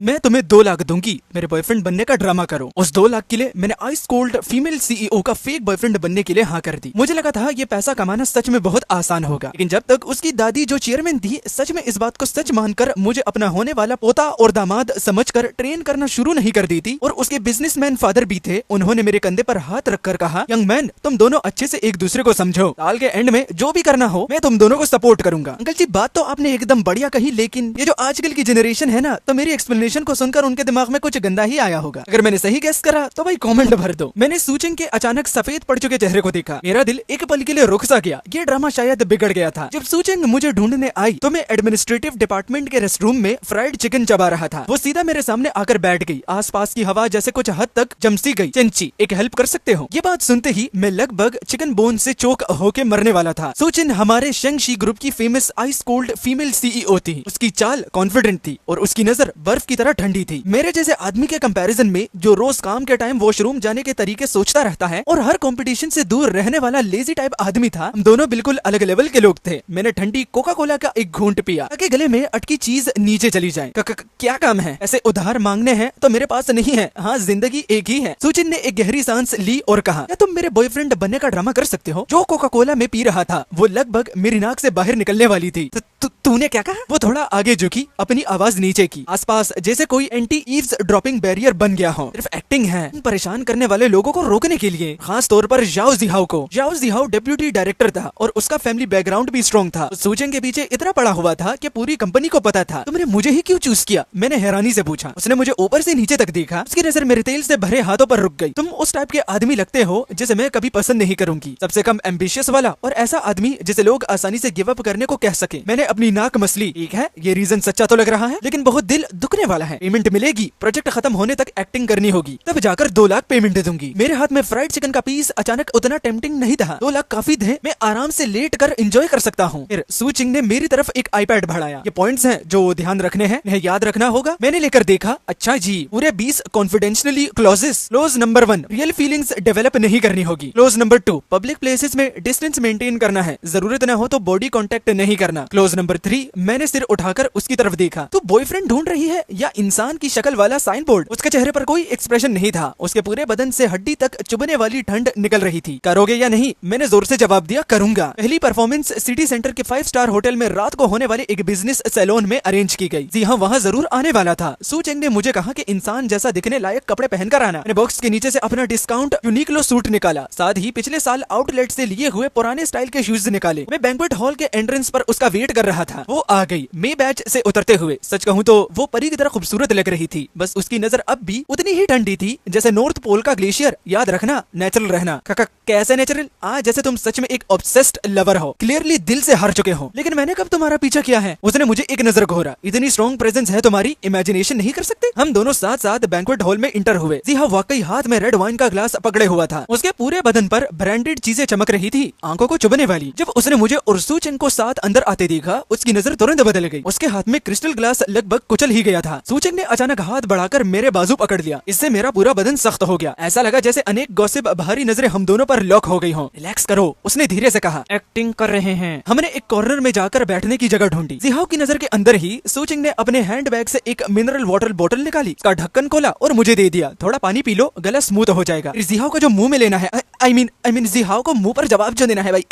मैं तुम्हें 2 लाख दूंगी मेरे बॉयफ्रेंड बनने का ड्रामा करो। उस 2 लाख के लिए मैंने आइस कोल्ड फीमेल सीईओ का फेक बॉयफ्रेंड बनने के लिए हाँ कर दी। मुझे लगा था ये पैसा कमाना सच में बहुत आसान होगा, लेकिन जब तक उसकी दादी जो चेयरमैन थी सच में इस बात को सच मानकर मुझे अपना होने वाला पोता और दामाद समझकर ट्रेन करना शुरू नहीं कर दी थी, और उसके बिजनेसमैन फादर भी थे, उन्होंने मेरे कंधे पर हाथ रखकर कहा, यंग मैन तुम दोनों अच्छे से एक दूसरे को समझो, साल के एंड में जो भी करना हो मैं तुम दोनों को सपोर्ट करूंगा। अंकल जी बात तो आपने एकदम बढ़िया कही, लेकिन ये जो आजकल की जनरेशन है ना, तो मेरी एक्सप्लेनेशन को सुनकर उनके दिमाग में कुछ गंदा ही आया होगा। अगर मैंने सही गेस करा तो भाई कमेंट भर दो। मैंने सूचिंग के अचानक सफेद पड़ चुके चेहरे को देखा, मेरा दिल एक पल के लिए रुक सा गया। ये ड्रामा शायद बिगड़ गया था। जब सूचिंग मुझे ढूंढने आई तो मैं एडमिनिस्ट्रेटिव डिपार्टमेंट के रेस्टरूम में फ्राइड चिकन चबा रहा था। वो सीधा मेरे सामने आकर बैठ गई। आसपास की हवा जैसे कुछ हद तक जमसी गई। चंची एक हेल्प कर सकते हो? ये बात सुनते ही मैं लगभग चिकन बोन से चोक होके मरने वाला था। सूचिन हमारे शेंगशी ग्रुप की famous ice cold female CEO थी। उसकी चाल कॉन्फिडेंट थी और उसकी नजर बर्फ की तरह ठंडी थी। मेरे जैसे आदमी के कंपैरिजन में जो रोज काम के टाइम वॉशरूम जाने के तरीके सोचता रहता है और हर कंपटीशन से दूर रहने वाला लेजी टाइप आदमी था, हम दोनों बिल्कुल अलग लेवल के लोग थे। मैंने ठंडी कोका कोला का एक घूंट पिया ताकि गले में अटकी चीज नीचे चली जाए। क्या काम है? ऐसे उधार मांगने हैं तो मेरे पास नहीं है। हाँ जिंदगी एक ही है। सूचिन ने एक गहरी सांस ली और कहा, क्या तुम मेरे बॉयफ्रेंड बनने का ड्रामा कर सकते हो? जो कोका कोला में पी रहा था वो लगभग मेरी नाक से बाहर निकलने वाली थी। तूने क्या कहा? वो थोड़ा आगे झुकी, अपनी आवाज नीचे की। आसपास जैसे कोई एंटी ईव्स ड्रॉपिंग बैरियर बन गया हो। सिर्फ एक्टिंग है परेशान करने वाले लोगों को रोकने के लिए, खास तौर पर जाओ जिहाओ को। जाओ जिहाओ डेप्यूटी डायरेक्टर था और उसका फैमिली बैकग्राउंड भी स्ट्रॉन्ग था। सूचिंग के पीछे इतना पड़ा हुआ था कि पूरी कंपनी को पता था। तुमने मुझे ही क्यों चूज किया? मैंने हैरानी से पूछा। उसने मुझे ऊपर से नीचे तक देखा। उसकी नजर मेरे तेल से भरे हाथों पर रुक गई। तुम उस टाइप के आदमी लगते हो जिसे मैं कभी पसंद नहीं करूंगी। सबसे कम एम्बिशियस वाला और ऐसा आदमी जिसे लोग आसानी से गिव अप करने को कह सके। मैंने अपनी नाक मसली। ठीक है ये रीजन सच्चा तो लग रहा है, लेकिन बहुत दिल दुखने वाला है। पेमेंट मिलेगी, प्रोजेक्ट खत्म होने तक एक्टिंग करनी होगी, तब जाकर 2 लाख पेमेंट दे दूंगी। मेरे हाथ में फ्राइड चिकन का पीस अचानक उतना टेम्पटिंग नहीं था। 2 लाख काफी थे, मैं आराम से लेट कर एंजॉय कर सकता हूँ। फिर सूचिंग ने मेरी तरफ एक आईपैड बढ़ाया। ये पॉइंट्स हैं जो ध्यान रखने हैं, इन्हें याद रखना होगा। मैंने लेकर देखा, अच्छा जी पूरे 20 confidentiality clauses. Close number 1 real feelings develop नहीं करनी होगी। क्लोज नंबर 2 पब्लिक प्लेसेस में डिस्टेंस मेंटेन करना है, जरूरत न हो तो बॉडी कॉन्टेक्ट नहीं करना। क्लोज नंबर 3 मैंने सिर उठाकर उसकी तरफ देखा। तू बॉयफ्रेंड ढूंढ रही है या इंसान की शक्ल वाला साइन बोर्ड? उसके चेहरे पर कोई एक्सप्रेशन नहीं था। उसके पूरे बदन से हड्डी तक चुभने वाली ठंड निकल रही थी। करोगे या नहीं? मैंने जोर से जवाब दिया, करूंगा। पहली परफॉर्मेंस सिटी सेंटर के 5 स्टार होटल में रात को होने वाले एक बिजनेस सैलून में अरेंज की गई। जी हाँ वहाँ जरूर आने वाला था। सूचिंग ने मुझे कहा कि इंसान जैसा दिखने लायक कपड़े पहनकर आना। मैंने बॉक्स के नीचे से अपना डिस्काउंट यूनिक्लो सूट निकाला, साथ ही पिछले साल आउटलेट से लिए हुए पुराने स्टाइल के शूज निकाले। मैं बैंक्वेट हॉल के एंट्रेंस पर उसका वेट कर रहा था। वो आ गई मे बैच से उतरते हुए। सच कहूँ तो वो परी की तरह खूबसूरत लग रही थी, बस उसकी नजर अब भी उतनी ही ठंडी थी जैसे नॉर्थ पोल का ग्लेशियर। याद रखना नेचुरल रहना। कैसे नेचुरल? जैसे तुम सच में एक ऑब्सेस्ड लवर हो, क्लियरली दिल से हार चुके हो। लेकिन मैंने कब तुम्हारा पीछा किया है? उसने मुझे एक नजर घोरा। इतनी स्ट्रॉन्ग प्रेजेंस है तुम्हारी, इमेजिनेशन नहीं कर सकते? हम दोनों साथ साथ बैंक्वेट हॉल में इंटर हुए। जी हाँ वाकई हाथ में रेड वाइन का ग्लास पकड़े हुआ था। उसके पूरे बदन पर ब्रांडेड चीजें चमक रही थी, आंखों को चुभने वाली। जब उसने मुझे और सूचिन को साथ अंदर आते देखा, उसकी नजर तुरंत बदल गई। उसके हाथ में क्रिस्टल ग्लास लगभग कुचल ही गया था। सूचिन ने अचानक हाथ बढ़ाकर मेरे बाजू पकड़ लिया। इससे मेरा पूरा बदन सख्त हो गया। ऐसा लगा जैसे अनेक गॉसिप भारी नजरें हम दोनों पर लॉक हो गई हों। रिलैक्स करो, उसने धीरे से कहा। एक्टिंग कर रहे हैं। हमने एक कॉर्नर में जाकर बैठने की जगह ढूंढी। जिहाओ की नजर के अंदर ही सूचिंग ने अपने हैंडबैग से एक मिनरल वाटर बोतल निकाली, उसका ढक्कन खोला और मुझे दे दिया। थोड़ा पानी पी लो, गला स्मूथ हो जाएगा। जिहाओ को जो मुंह में लेना है, आई मीन जिहाओ को मुंह पर जवाब जो देना है भाई।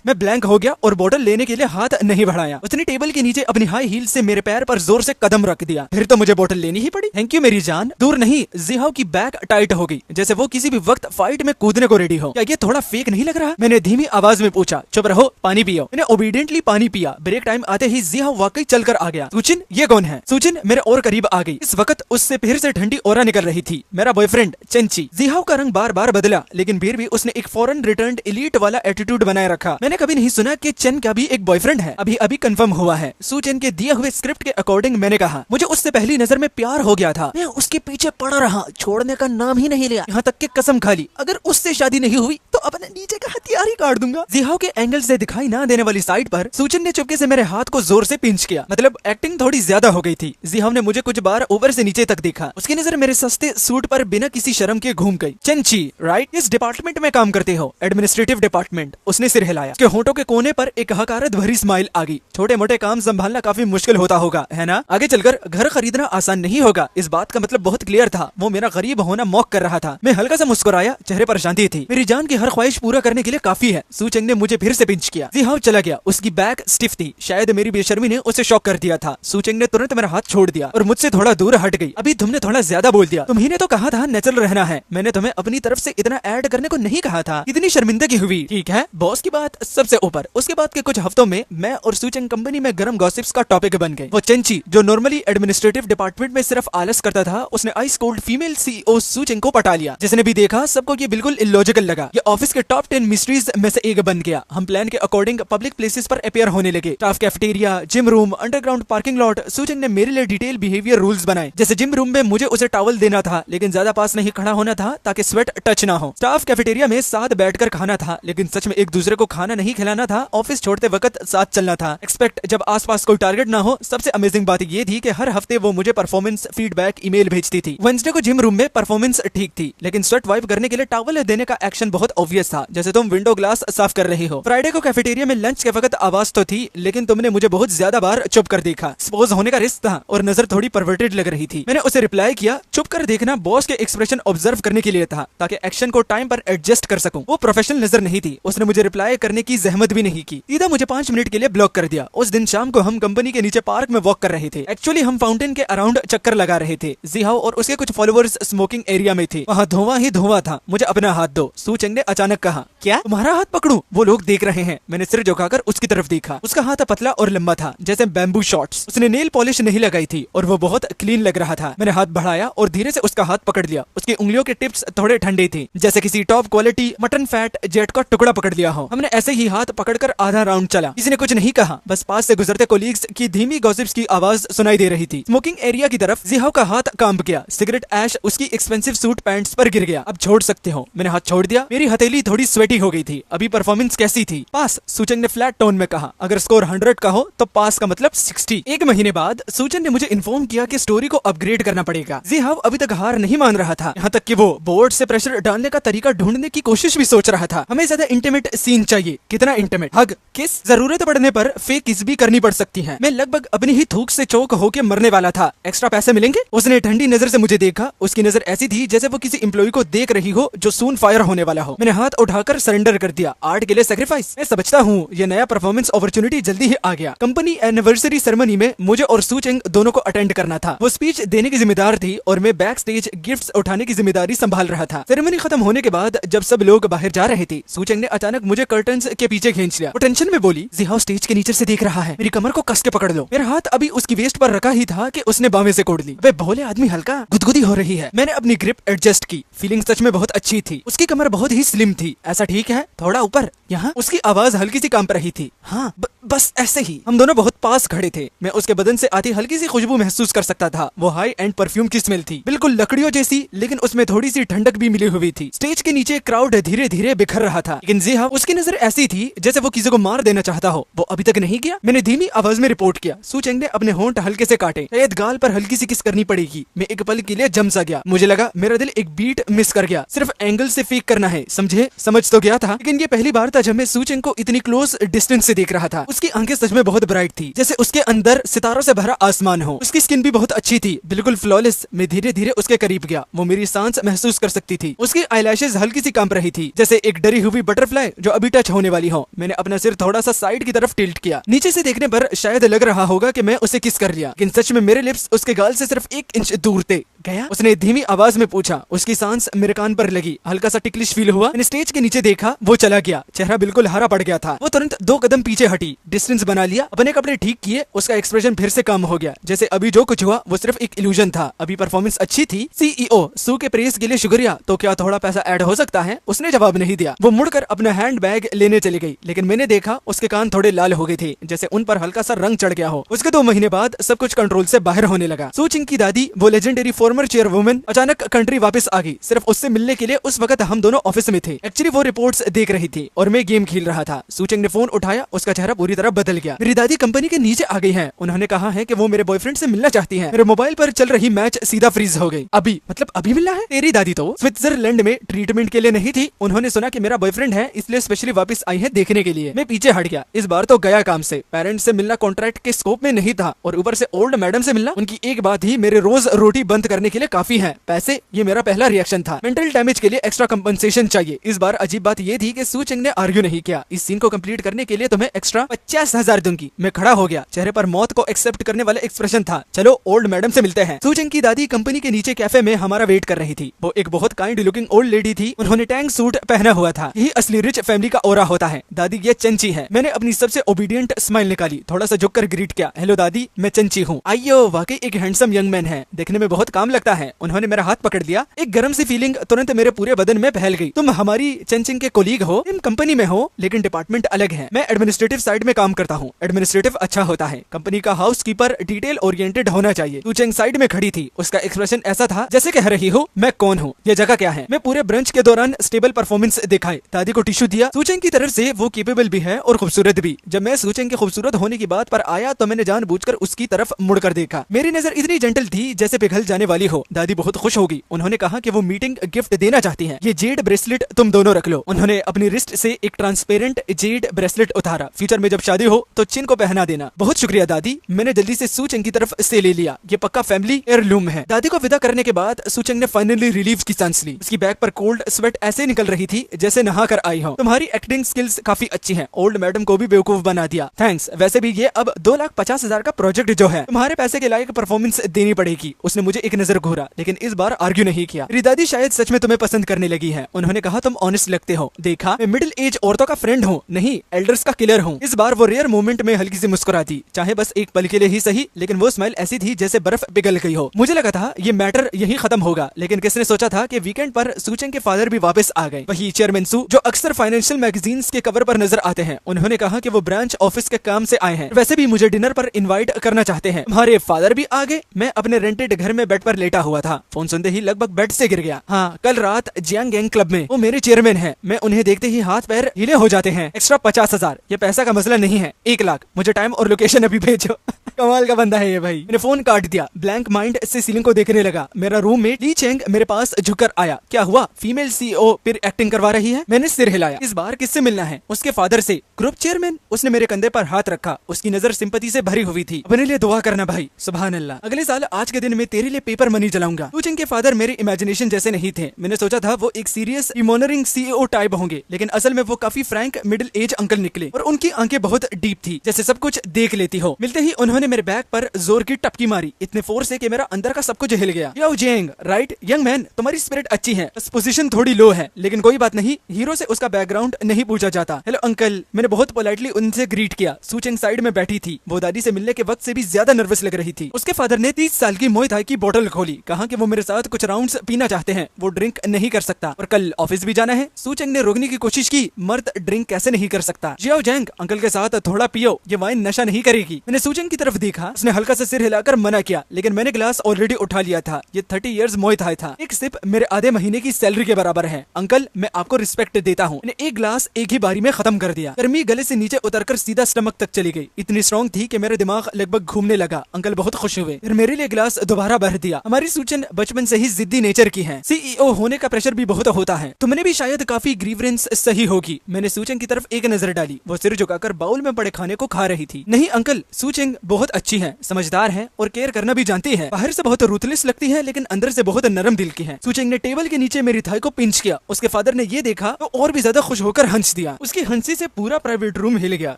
मैं ब्लैंक हो गया और बोतल लेने के लिए हाथ नहीं बढ़ाया। उसने टेबल के नीचे अपनी हाई हील से मेरे पैर पर जोर से कदम रख दिया। फिर तो मुझे बोतल लेनी ही पड़ी। थैंक यू मेरी जान। दूर नहीं, जिहाओ की बैक टाइट हो गई, जैसे वो किसी भी वक्त फाइट में कूदने को रेडी हो। क्या ये थोड़ा फेक नहीं लग रहा? मैंने धीमी आवाज में पूछा। चुप रहो, पानी पियो। मैंने ओबीडियंटली पानी पिया। ब्रेक टाइम आते ही जिहाओ वाकई चल कर आ गया। सूचिन ये कौन है? सूचिन मेरे और करीब आ गई। इस वक्त उससे फिर से ठंडी ओरा निकल रही थी। मेरा बॉयफ्रेंड चंची। जिहाओ का रंग बार बार बदला, लेकिन फिर भी उसने एक फॉरेन रिटर्न्ड एलीट वाला एटीट्यूड बनाए रखा। मैंने कभी नहीं सुना कि चेन का भी एक बॉयफ्रेंड है। अभी अभी कंफर्म हुआ है। सूचिन के दिए हुए स्क्रिप्ट के अकॉर्डिंग मैंने कहा, मुझे उससे पहली नजर में प्यार हो गया था। मैं उसके पीछे पड़ा रहा, छोड़ने का नाम ही नहीं लिया। यहाँ तक कि कसम खा ली, अगर उससे शादी नहीं हुई तो अपने नीचे का हथियार ही काट दूंगा। जिहाओ के एंगल से दिखाई ना देने वाली साइड पर सूचिन ने चुपके से मेरे हाथ को जोर से पिंच किया। मतलब एक्टिंग थोड़ी ज्यादा हो गई थी। जिहाओ ने मुझे कुछ बार ऊपर से नीचे तक देखा। उसकी नजर मेरे सस्ते सूट पर बिना किसी शर्म के घूम गई। चंची राइट? इस डिपार्टमेंट में काम करते हो? Administrative department. उसने सिर हिलाया। उसके होंठों के कोने पर एक हकारत भरी स्माइल आ गई। छोटे मोटे काम संभालना काफी मुश्किल होता होगा, है ना? आगे चलकर घर खरीदना आसान नहीं होगा, इस बात का मतलब बहुत क्लियर था। वो मेरा गरीब होना मॉक कर रहा था। मैं हल्का सा मुस्कुराया, चेहरे पर शांति थी। मेरी जान की हर ख्वाहिश पूरा करने के लिए काफी है। सूचेंग ने मुझे फिर से पिंच किया। जी हाँ, चला गया। उसकी बैक स्टिफ थी, शायद मेरी बेशर्मी ने उसे शॉक कर दिया था। सूचेंग ने तुरंत मेरा हाथ छोड़ दिया और मुझसे थोड़ा दूर हट गई। अभी तुमने थोड़ा ज्यादा बोल दिया। तुम्ही ने तो कहा था नेचुरल रहना है। मैंने तुम्हें अपनी तरफ से इतना ऐड करने को नहीं कहा था। इतनी शर्मिंदगी हुई। ठीक है, बॉस की बात सबसे ऊपर। उसके बाद के कुछ हफ्तों में मैं और सूचेंग कंपनी में गरम गॉसिप्स का टॉपिक बन गए। वो चेंची जो नॉर्मली एडमिनिस्ट्रेटिव डिपार्टमेंट में सिर्फ आलस करता था, उसने आइस कोल्ड फीमेल सीईओ सूचेंग को पटा लिया। जिसने भी देखा सबको ये बिल्कुल इलॉजिकल लगा। ये ऑफिस के टॉप 10 मिस्ट्रीज में से एक बन गया। हम प्लान के अकॉर्डिंग पब्लिक प्लेसेस पर अपीयर होने लगे। Staff cafeteria, gym room, underground parking lot. Sucheng ने मेरे लिए डिटेल बिहेवियर रूल्स बनाए। जैसे जिम रूम में मुझे उसे टॉवल देना था, लेकिन ज्यादा पास नहीं खड़ा होना था ताकि स्वेट टच ना हो। स्टाफ कैफेटेरिया में साथ बैठकर खाना था, लेकिन सच में एक दूसरे को खाना नहीं खिलाना था। ऑफिस छोड़ते वक्त साथ चलना था। एक्सपेक्ट जब आसपास कोई टारगेट ना हो। सबसे अमेजिंग बात ये थी कि हर हफ्ते वो मुझे परफॉर्मेंस फीडबैक ईमेल भेजती थी। वेडनेसडे को जिम रूम में परफॉर्मेंस ठीक थी, लेकिन स्वेट वाइप करने के लिए टॉवल देने का एक्शन बहुत ऑब्वियस था, जैसे तुम विंडो ग्लास साफ कर रही हो। फ्राइडे को कैफेटेरिया में लंच के वक्त आवाज तो थी, लेकिन तुमने मुझे बहुत ज्यादा बार चुप कर देखा। सपोज होने का रिस्क था और नजर थोड़ी परवर्टेड लग रही थी। मैंने उसे रिप्लाई किया, चुप कर देखना बॉस के एक्सप्रेशन ऑब्जर्व करने के लिए था, ताकि एक्शन को टाइम पर एडजस्ट कर सकूं। वो प्रोफेशनल नजर नहीं थी। उसने मुझे रिप्लाई करने की जहमत भी नहीं की, सीधा मुझे 5 मिनट के लिए ब्लॉक कर दिया। उस दिन शाम को हम कंपनी के नीचे पार्क में वॉक कर रहे थे। एक्चुअली हम फाउंटेन के अराउंड चक्कर लगा रहे थे। जिहाओ और उसके कुछ फॉलोअर्स स्मोकिंग एरिया में थे। वहाँ धुआं ही धुआं था। मुझे अपना हाथ दो, सूचेंग ने अचानक कहा। क्या तुम्हारा हाथ पकड़ूं? वो लोग देख रहे हैं। मैंने सिर झुकाकर उसकी तरफ देखा। उसका हाथ पतला और लंबा था, जैसे बैम्बू शॉट्स। उसने नेल पॉलिश नहीं लगाई थी और वो बहुत क्लीन लग रहा था। मैंने हाथ बढ़ाया और धीरे से उसका हाथ पकड़ लिया। उसकी उंगलियों के टिप्स थोड़े ठंडे थे, जैसे किसी top quality mutton fat jet का टुकड़ा पकड़ लिया हो। हमने ऐसे ही हाथ पकड़कर आधा राउंड चला। किसी ने कुछ नहीं कहा, बस पास से गुजरते कोलीग्स की धीमी गॉसिप्स की आवाज सुनाई दे रही थी। स्मोकिंग एरिया की तरफ जिहाओ का हाथ कांप गया। सिगरेट ऐश उसकी एक्सपेंसिव सूट पैंट्स पर गिर गया। अब छोड़ सकते हो। मैंने हाथ छोड़ दिया। मेरी हथेली थोड़ी स्वेटी हो गई थी। अभी परफॉर्मेंस कैसी थी? पास, सूचेंग ने फ्लैट टोन में कहा। अगर स्कोर 100 का हो तो पास का मतलब 60। एक महीने बाद सूचेंग ने मुझे इन्फॉर्म किया कि स्टोरी को अपग्रेड करना पड़ेगा। जिहाओ अभी तक हार नहीं मान रहा था, यहाँ तक कि वो बोर्ड से प्रेशर डालने का तरीका ढूंढने की कोशिश भी सोच रहा था। हमें ज्यादा इंटीमेट सीन चाहिए। कितना इंटीमेट? हग, किस, जरूरत पड़ने पर फेक किस भी करनी पड़ सकती है। मैं लगभग अपनी ही थूक से चौक होके मरने वाला था। एक्स्ट्रा पैसे मिलेंगे? उसने ठंडी नजर से मुझे देखा। उसकी नजर ऐसी थी जैसे वो किसी एम्प्लॉय को देख रही हो जो सून फायर होने वाला हो। मैंने हाथ उठाकर सरेंडर कर दिया। आर्ट के लिए सैक्रिफाइस? मैं समझता हूँ ये नया परफॉर्मेंस अपॉर्चुनिटी जल्दी ही आ गया। कंपनी एनिवर्सरी सेरेमनी में मुझे और सूचेंग दोनों को अटेंड करना था। वो स्पीच देने की जिम्मेदार थी और मैं बैक स्टेज गिफ्ट्स उठाने की जिम्मेदारी संभाल रहा था। सेरेमनी खत्म होने के बाद जब सब लोग बाहर जा रहे थे, सूचेंग ने अचानक मुझे कर्टन्स के पीछे खींच लिया। वो टेंशन में बोली, जिहाओ स्टेज के नीचे से देख रहा है, मेरी कमर को कस के पकड़ लो। मेरा हाथ अभी उसकी वेस्ट पर रखा ही था कि उसने बावें से कोड़ ली। वे भोले आदमी, हल्का गुदगुदी हो रही है। मैंने अपनी ग्रिप एडजस्ट की। फीलिंग सच में बहुत अच्छी थी। उसकी कमर बहुत ही स्लिम थी। ऐसा ठीक है? थोड़ा ऊपर यहाँ। उसकी आवाज हल्की सी कांप रही थी। हाँ, बस ऐसे ही। हम दोनों बहुत पास खड़े थे। मैं उसके बदन से आती हल्की सी खुशबू महसूस कर सकता था। वो हाई एंड परफ्यूम की स्मेल थी, बिल्कुल लकड़ियों जैसी, लेकिन उसमें थोड़ी सी ठंडक भी मिली हुई थी। स्टेज के नीचे क्राउड धीरे धीरे बिखर रहा था, लेकिन जिहाओ उसकी नजर ऐसी थी जैसे वो किसी को मार देना चाहता हो। वो अभी तक नहीं गया। मैंने धीमी आवाज में रिपोर्ट किया। सूचेंग ने अपने होंठ हल्के से काटे। शायद गाल पर हल्की सी किस करनी पड़ेगी। मैं एक पल के लिए जम सा गया। मुझे लगा मेरा दिल एक बीट मिस कर गया। सिर्फ एंगल से फेक करना है, समझे? समझ तो गया था, लेकिन ये पहली बार था जब मैं सूचेंग को इतनी क्लोज डिस्टेंस से देख रहा था। उसकी आंखें सच में बहुत ब्राइट थी, जैसे उसके अंदर सितारों से भरा आसमान हो। उसकी स्किन भी बहुत अच्छी थी, बिल्कुल फ्लॉलेस। मैं धीरे धीरे उसके करीब गया। वो मेरी सांस महसूस कर सकती थी। उसकी आईलैशेस हल्की सी कांप रही थी, जैसे एक डरी हुई बटरफ्लाई जो अभी टच होने वाली हो। मैंने अपना सिर थोड़ा सा साइड की तरफ टिल्ट किया। नीचे से देखने पर शायद लग रहा होगा कि मैं उसे किस कर लिया, लेकिन सच में मेरे लिप्स उसके गाल से सिर्फ 1 इंच दूर थे। गया? उसने धीमी आवाज में पूछा। उसकी सांस मेरे कान पर लगी। हल्का सा टिकलिश फील हुआ। मैंने स्टेज के नीचे देखा, वो चला गया। चेहरा बिल्कुल हरा पड़ गया था। वो तुरंत 2 कदम पीछे हटी, डिस्टेंस बना लिया, अपने कपड़े ठीक किए। उसका एक्सप्रेशन फिर से कम हो गया, जैसे अभी जो कुछ हुआ वो सिर्फ एक इल्यूजन था। अभी परफॉर्मेंस अच्छी थी। सीईओ सू के प्रेस के लिए शुक्रिया, तो क्या थोड़ा पैसा ऐड हो सकता है? उसने जवाब नहीं दिया। वो मुड़कर अपना हैंड बैग लेने चली गई, लेकिन मैंने देखा उसके कान थोड़े लाल हो गए थे, जैसे उन पर हल्का सा रंग चढ़ गया हो। उसके 2 महीने बाद सब कुछ कंट्रोल से बाहर होने लगा। सूचेंग की दादी, वो लेजेंडरी 4 फॉर्मर चेयरवुमन अचानक कंट्री वापस आ गई सिर्फ उससे मिलने के लिए। उस वक्त हम दोनों ऑफिस में थे। एक्चुअली वो रिपोर्ट्स देख रही थी और मैं गेम खेल रहा था। सूचंग ने फोन उठाया, उसका चेहरा पूरी तरह बदल गया। मेरी दादी कंपनी के नीचे आ गई हैं। उन्होंने कहा है कि वो मेरे बॉयफ्रेंड से मिलना चाहती हैं। मेरे मोबाइल पर चल रही मैच सीधा फ्रीज हो गई। अभी मतलब अभी मिलना है? तेरी दादी तो स्विट्जरलैंड में ट्रीटमेंट के लिए नहीं थी। उन्होंने सुना कि मेरा बॉयफ्रेंड है इसलिए स्पेशली वापस आई है देखने के लिए। मैं पीछे हट गया। इस बार तो गया काम से। पेरेंट्स से मिलना कॉन्ट्रैक्ट के स्कोप में नहीं था और ऊपर से ओल्ड मैडम से मिलना, उनकी एक बात ही मेरे रोज रोटी बंद करने के लिए काफी है। पैसे, ये मेरा पहला रिएक्शन था। मेंटल डैमेज के लिए एक्स्ट्रा कंपनसेशन चाहिए। इस बार अजीब बात ये थी कि सूचंग ने आर्ग्यू नहीं किया। इस सीन को कंप्लीट करने के लिए तुम्हें एक्स्ट्रा 50,000 दूंगी। मैं खड़ा हो गया। चेहरे पर मौत को एक्सेप्ट करने वाले एक्सप्रेशन था। चलो ओल्ड मैडम से मिलते हैं। सूचंग की दादी कंपनी के नीचे कैफे में हमारा वेट कर रही थी। वो एक बहुत काइंड लुकिंग ओल्ड लेडी थी। उन्होंने टैंक सूट पहना हुआ था। यही असली रिच फैमिली का ओरा होता है। दादी ये चंची है। मैंने अपनी सबसे ओबीडियंट स्माइल निकाली, थोड़ा सा झुककर ग्रीट किया। हेलो दादी, मैं चंची हूँ। आइयो, वाकई एक हैंडसम यंग मैन है। देखने में बहुत काम लगता है। उन्होंने मेरा हाथ पकड़ लिया। एक गर्म सी फीलिंग तुरंत मेरे पूरे बदन में फैल गई। तुम हमारी चंचिंग के कोलीग हो, तुम कंपनी में हो, लेकिन डिपार्टमेंट अलग है। मैं एडमिनिस्ट्रेटिव साइड में काम करता हूँ। एडमिनिस्ट्रेटिव अच्छा होता है। कंपनी का हाउसकीपर डिटेल ओरिएंटेड होना चाहिए। सूचंग साइड में खड़ी थी। उसका एक्सप्रेशन ऐसा था जैसे कह रही हो, मैं कौन हूँ, ये जगह क्या है। मैं पूरे ब्रंच के दौरान स्टेबल परफॉर्मेंस दिखाई। दादी को टिश्यू दिया। सूचंग की तरफ से वो केपेबल भी है और खूबसूरत भी। जब मैं सूचंग के खूबसूरत होने की बात पर आया तो मैंने जानबूझकर उसकी तरफ मुड़कर देखा। मेरी नजर इतनी जेंटल थी जैसे पिघल जाने वाली हो। दादी बहुत खुश होगी। उन्होंने कहा कि वो मीटिंग गिफ्ट देना चाहती हैं। ये जेड ब्रेसलेट तुम दोनों रख लो। उन्होंने अपनी रिस्ट से एक ट्रांसपेरेंट जेड ब्रेसलेट उतारा। फ्यूचर में जब शादी हो तो चिन को पहना देना। बहुत शुक्रिया दादी। मैंने जल्दी से सूचंग की तरफ से ले लिया। ये पक्का फैमिली हेयरलूम है। दादी को विदा करने के बाद सूचंग ने फाइनली रिलीफ की सांस ली। उसकी बैक पर कोल्ड स्वेट ऐसे निकल रही थी जैसे नहा कर आई हो। तुम्हारी एक्टिंग स्किल्स काफी अच्छी हैं। ओल्ड मैडम को भी बेवकूफ बना दिया। थैंक्स। वैसे भी ये अब 2,50,000 का प्रोजेक्ट जो है, तुम्हारे पैसे के लायक परफॉर्मेंस देनी पड़ेगी। उसने मुझे एक नजर घूरा, लेकिन इस बार आर्ग्यू नहीं किया। मेरी दादी शायद सच में तुम्हें पसंद करने लगी है। उन्होंने कहा तुम ऑनेस्ट लगते हो। देखा, मैं मिडिल एज औरतों का फ्रेंड हूँ, नहीं एल्डर्स का किलर हूँ। इस बार वो रेयर मोमेंट में हल्की सी मुस्कुरा दी, चाहे बस एक पल के लिए ही सही, लेकिन वो स्माइल ऐसी थी जैसे बर्फ पिघल गई हो। मुझे लगा था ये मैटर यही खत्म होगा, लेकिन किसने सोचा था कि वीकेंड पर सूचंग के फादर भी वापस आ गए। वही चेयरमैन सू जो अक्सर फाइनेंशियल मैगजीन्स के कवर पर नजर आते हैं। उन्होंने कहा कि वो ब्रांच ऑफिस के काम से आए हैं। वैसे भी मुझे डिनर पर इनवाइट करना चाहते हैं। हमारे फादर भी आ गए। मैं अपने रेंटेड घर में बेड पर लेटा हुआ था। फोन सुनते ही लगभग बेड से गिर गया। हाँ, कल रात जियांग गैंग क्लब में वो मेरे चेयरमैन है। मैं उन्हें देखते ही हाथ पैर हिले हो जाते हैं। एक्स्ट्रा 50,000, ये पैसा का मसला नहीं है, 1 लाख। मुझे टाइम और लोकेशन अभी भेजो। कमाल का बंदा है ये भाई। मैंने फोन काट दिया। ब्लैंक माइंड से सीलिंग को देखने लगा। मेरा रूममेट ली चेंग मेरे पास झुककर आया। क्या हुआ? फीमेल सीईओ फिर एक्टिंग करवा रही है? मैंने सिर हिलाया। इस बार किससे मिलना है? उसके फादर से। Group chairman. उसने मेरे कंधे पर हाथ रखा। उसकी नजर सिंपैथी से भरी हुई थी। अपने लिए दुआ करना भाई। सुभान अल्लाह। अगले साल आज के दिन मैं तेरे लिए पेपर मनी जलाऊंगा। सूचंग के फादर मेरे इमेजिनेशन जैसे नहीं थे। मैंने सोचा था वो एक सीरियस इमोनरिंग सीईओ टाइप होंगे, लेकिन असल में वो काफी फ्रैंक मिडिल एज अंकल निकले और उनकी आंखें बहुत डीप थी, जैसे सब कुछ देख लेती हो। मिलते ही उन्होंने मेरे बैक पर जोर की टपकी मारी, इतने फोर्स से कि मेरा अंदर का सब कुछ हिल गया। याओ जेंग, राइट यंग मैन, तुम्हारी स्पिरिट अच्छी है, बस पोजीशन थोड़ी लो है, लेकिन कोई बात नहीं। हीरो से उसका बैकग्राउंड नहीं पूछा जाता। Hello uncle. मैंने बहुत पोलाइटली उनसे ग्रीट किया। सूचंग साइड में बैठी थी। वो दादी से मिलने के वक्त से भी ज्यादा नर्वस लग रही थी। उसके फादर ने 30 साल की मोई थाई की बोतल खोली। कहा कि वो मेरे साथ कुछ राउंड्स पीना चाहते हैं। वो ड्रिंक नहीं कर सकता और कल ऑफिस भी जाना है। सूचंग ने रोकने की कोशिश की। मर्द ड्रिंक कैसे नहीं कर सकता? जियाओ जेंग, अंकल के साथ थोड़ा पियो, ये वाइन नशा नहीं करेगी। मैंने सूचंग की तरफ देखा। उसने हल्का सा सिर हिलाकर मना किया, लेकिन मैंने ग्लास ऑलरेडी उठा लिया था। ये 30 इयर्स मोई थाई था। एक सिप मेरे आधे महीने की सैलरी के बराबर है। अंकल, मैं आपको रिस्पेक्ट देता हूँ। मैंने एक ग्लास एक ही बारी में खत्म कर दिया। गर्मी गले से नीचे उतरकर सीधा स्टमक तक चली गई। इतनी स्ट्रॉन्ग थी कि मेरा दिमाग लगभग घूमने लगा। अंकल बहुत खुश हुए, फिर मेरे लिए ग्लास दोबारा भर दिया। हमारी सूचन बचपन से ही जिद्दी नेचर की है। सीईओ होने का प्रेशर भी बहुत होता है। तुमने भी शायद काफी ग्रीवरेंस सही होगी। मैंने सूचन की तरफ एक नजर डाली। वो सिर झुकाकर बाउल में पड़े खाने को खा रही थी। नहीं अंकल, सूचंग बहुत अच्छी है, समझदार है और केयर करना भी जानती है। बाहर से बहुत रूथलेस लगती है, लेकिन अंदर से बहुत नरम दिल की है। सूचंग ने टेबल के नीचे मेरी थाई को पिंच किया। उसके फादर ने ये देखा तो और भी ज्यादा खुश होकर हंस दिया। उसकी हंसी से पूरा प्राइवेट रूम हिल गया।